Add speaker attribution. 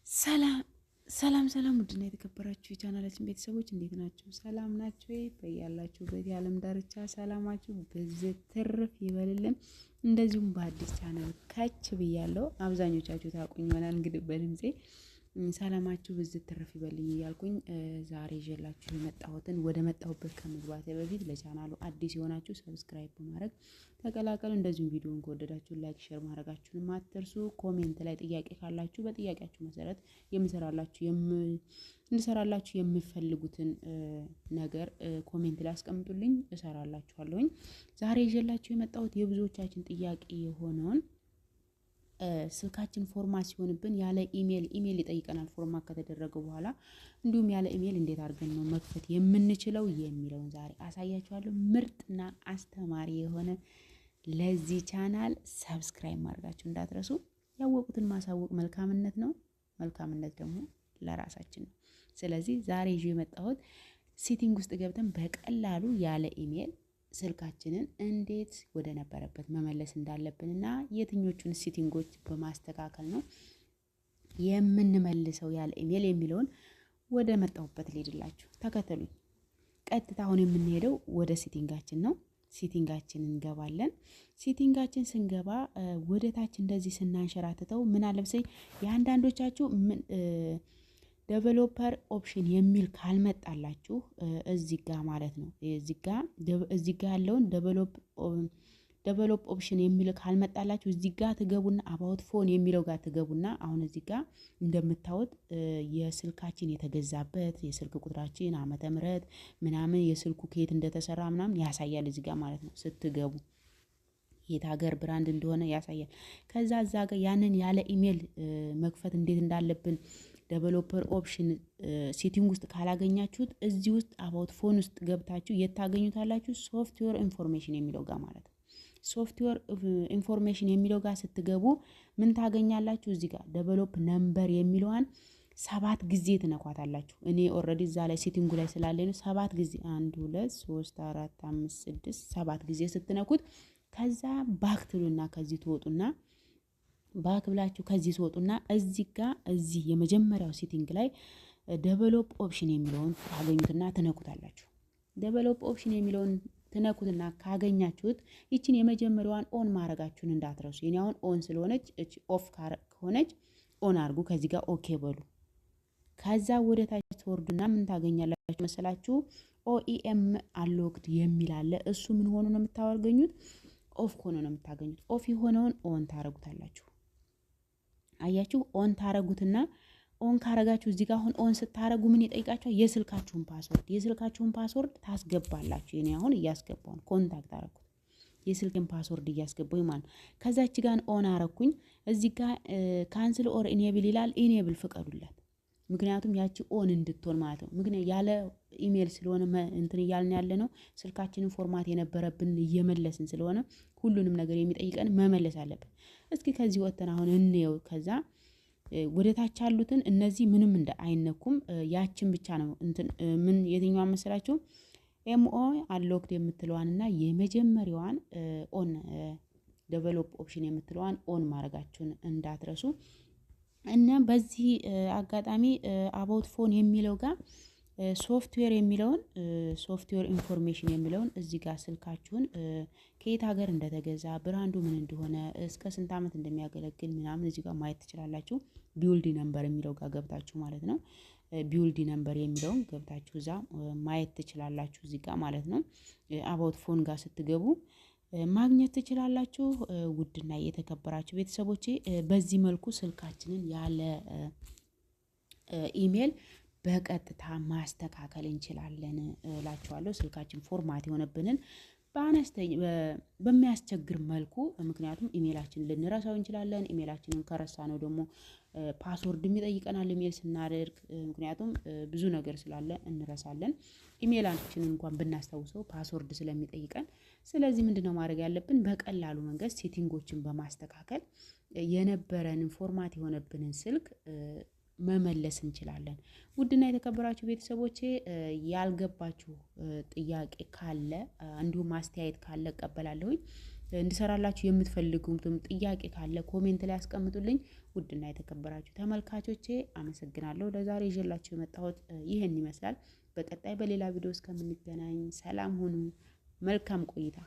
Speaker 1: ሰላም ውድና የተከበራችሁ የቻናላችን ቤተሰቦች እንዴት ናችሁ? ሰላም ናችሁ ወይ? በያላችሁበት የዓለም ዳርቻ ሰላማችሁ ብዝት ትርፍ ይበልልን። እንደዚሁም በአዲስ ቻናል ከች ብያለሁ። አብዛኞቻችሁ ታውቁኝ ይሆናል እንግዲህ በድምጼ ሰላማችሁ ብዝት ትርፍ ይበልኝ እያልኩኝ ዛሬ ይዤላችሁ የመጣሁትን ወደ መጣሁበት ከመግባቴ በፊት ለቻናሉ አዲስ የሆናችሁ ሰብስክራይብ በማድረግ ተቀላቀሉ። እንደዚሁም ቪዲዮውን ከወደዳችሁ ላይክ፣ ሼር ማድረጋችሁን አትርሱ። ኮሜንት ላይ ጥያቄ ካላችሁ በጥያቄያችሁ መሰረት እንድሰራላችሁ የምፈልጉትን ነገር ኮሜንት ላይ አስቀምጡልኝ፣ እሰራላችኋለሁኝ። ዛሬ ይዤላችሁ የመጣሁት የብዙዎቻችን ጥያቄ የሆነውን ስልካችን ፎርማት ሲሆንብን ያለ ኢሜል ይጠይቀናል ፎርማት ከተደረገ በኋላ፣ እንዲሁም ያለ ኢሜል እንዴት አድርገን ነው መክፈት የምንችለው የሚለውን ዛሬ አሳያችኋለሁ። ምርጥና አስተማሪ የሆነ ለዚህ ቻናል ሰብስክራይብ ማድረጋችሁ እንዳትረሱ። ያወቁትን ማሳወቅ መልካምነት ነው። መልካምነት ደግሞ ለራሳችን ነው። ስለዚህ ዛሬ ይዤ የመጣሁት ሴቲንግ ውስጥ ገብተን በቀላሉ ያለ ኢሜል ስልካችንን እንዴት ወደ ነበረበት መመለስ እንዳለብንና የትኞቹን ሴቲንጎች በማስተካከል ነው የምንመልሰው ያለ ኢሜል የሚለውን ወደ መጣሁበት ልሄድላችሁ። ተከተሉኝ። ቀጥታ አሁን የምንሄደው ወደ ሴቲንጋችን ነው። ሴቲንጋችን እንገባለን። ሴቲንጋችን ስንገባ ወደ ታች እንደዚህ ስናንሸራትተው ምን አለብሰኝ የአንዳንዶቻችሁ ዴቨሎፐር ኦፕሽን የሚል ካልመጣላችሁ እዚህ ጋር ማለት ነው እዚህ ጋር ያለውን ዴቨሎፕ ኦፕሽን የሚል ካልመጣላችሁ እዚህ ጋር ትገቡና አባውት ፎን የሚለው ጋር ትገቡና አሁን እዚህ ጋር እንደምታዩት የስልካችን የተገዛበት የስልክ ቁጥራችን ዓመተ ምህረት ምናምን የስልኩ ከየት እንደተሰራ ምናምን ያሳያል እዚህ ጋር ማለት ነው። ስትገቡ የት ሀገር ብራንድ እንደሆነ ያሳያል። ከዛ እዛ ጋር ያንን ያለ ኢሜል መክፈት እንዴት እንዳለብን ዴቨሎፐር ኦፕሽን ሴቲንግ ውስጥ ካላገኛችሁት እዚህ ውስጥ አባውት ፎን ውስጥ ገብታችሁ የታገኙታላችሁ ሶፍትዌር ኢንፎርሜሽን የሚለው ጋር ማለት ነው። ሶፍትዌር ኢንፎርሜሽን የሚለው ጋር ስትገቡ ምን ታገኛላችሁ? እዚህ ጋር ዴቨሎፕ ነምበር የሚለዋን 7 ጊዜ ትነኳታላችሁ። እኔ ኦልሬዲ እዛ ላይ ሴቲንጉ ላይ ስላለ ነው 7 ጊዜ 1 2 3 4 5 6 7 ጊዜ ስትነኩት ከዛ ባክ ትሉና ከዚህ ትወጡና ባክ ብላችሁ ከዚህ ትወጡና እዚህ የመጀመሪያው ሴቲንግ ላይ ዴቨሎፕ ኦፕሽን የሚለውን ታገኙትና ትነኩታላችሁ። ዴቨሎፕ ኦፕሽን የሚለውን ትነኩትና ካገኛችሁት ይችን የመጀመሪያዋን ኦን ማድረጋችሁን እንዳትረሱ። የኔ አሁን ኦን ስለሆነች እቺ ኦፍ ከሆነች ኦን አድርጉ። ከዚህ ጋር ኦኬ በሉ። ከዛ ወደ ታች ትወርዱና ምን ታገኛላችሁ መሰላችሁ? ኦኢኤም አሎክድ የሚል አለ። እሱ ምን ሆኖ ነው የምታገኙት? ኦፍ ሆኖ ነው የምታገኙት። ኦፍ የሆነውን ኦን ታረጉታላችሁ። አያችሁ? ኦን ታረጉትና ኦን ካረጋችሁ እዚህ ጋር አሁን ኦን ስታረጉ ምን ይጠይቃችኋል? የስልካችሁን ፓስወርድ ታስገባላችሁ። የኔ አሁን እያስገባው ነው። ኮንታክት አረኩት የስልክን ፓስወርድ እያስገባው ማለት ነው። ከዛች ጋር ኦን አረኩኝ። እዚህ ጋር ካንስል ኦር ኢኔብል ይላል። ኢኔብል ፍቀዱላት። ምክንያቱም ያቺ ኦን እንድትሆን ማለት ነው። ምክንያቱም ያለ ኢሜል ስለሆነ እንትን እያልን ያለ ነው። ስልካችንን ፎርማት የነበረብን እየመለስን ስለሆነ ሁሉንም ነገር የሚጠይቀን መመለስ አለብን። እስኪ ከዚህ ወጥተን አሁን እንየው። ከዛ ወደ ታች ያሉትን እነዚህ ምንም አይነኩም። ያችን ብቻ ነው እንትን ምን የትኛው መሰላችሁ? ኤምኦ አንሎክድ የምትለዋንና የመጀመሪያዋን ኦን ዴቨሎፕ ኦፕሽን የምትለዋን ኦን ማድረጋችሁን እንዳትረሱ። እና በዚህ አጋጣሚ አባውት ፎን የሚለው ጋር ሶፍትዌር የሚለውን ሶፍትዌር ኢንፎርሜሽን የሚለውን እዚህ ጋር ስልካችሁን ከየት ሀገር እንደተገዛ ብራንዱ ምን እንደሆነ እስከ ስንት ዓመት እንደሚያገለግል ምናምን እዚህ ጋር ማየት ትችላላችሁ። ቢውልድ ነምበር የሚለው ጋር ገብታችሁ ማለት ነው። ቢውልድ ነምበር የሚለውን ገብታችሁ እዛ ማየት ትችላላችሁ እዚህ ጋር ማለት ነው። አባውት ፎን ጋር ስትገቡ ማግኘት ትችላላችሁ። ውድና የተከበራችሁ ቤተሰቦቼ በዚህ መልኩ ስልካችንን ያለ ኢሜል በቀጥታ ማስተካከል እንችላለን እላችኋለሁ። ስልካችን ፎርማት የሆነብንን በሚያስቸግር መልኩ፣ ምክንያቱም ኢሜላችንን ልንረሳው እንችላለን። ኢሜላችንን ከረሳ ነው ደግሞ ፓስወርድ ይጠይቀናል ኢሜል ስናደርግ። ምክንያቱም ብዙ ነገር ስላለ እንረሳለን። ኢሜላችንን እንኳን ብናስታውሰው ፓስወርድ ስለሚጠይቀን፣ ስለዚህ ምንድነው ማድረግ ያለብን? በቀላሉ መንገድ ሴቲንጎችን በማስተካከል የነበረንን ፎርማት የሆነብንን ስልክ መመለስ እንችላለን። ውድና የተከበራችሁ ቤተሰቦቼ ያልገባችሁ ጥያቄ ካለ እንዲሁም አስተያየት ካለ እቀበላለሁኝ። እንድሰራላችሁ የምትፈልጉትም ጥያቄ ካለ ኮሜንት ላይ አስቀምጡልኝ። ውድና የተከበራችሁ ተመልካቾቼ አመሰግናለሁ። ለዛሬ ይዤላችሁ የመጣሁት ይህን ይመስላል። በቀጣይ በሌላ ቪዲዮ እስከምንገናኝ ሰላም ሁኑ። መልካም ቆይታ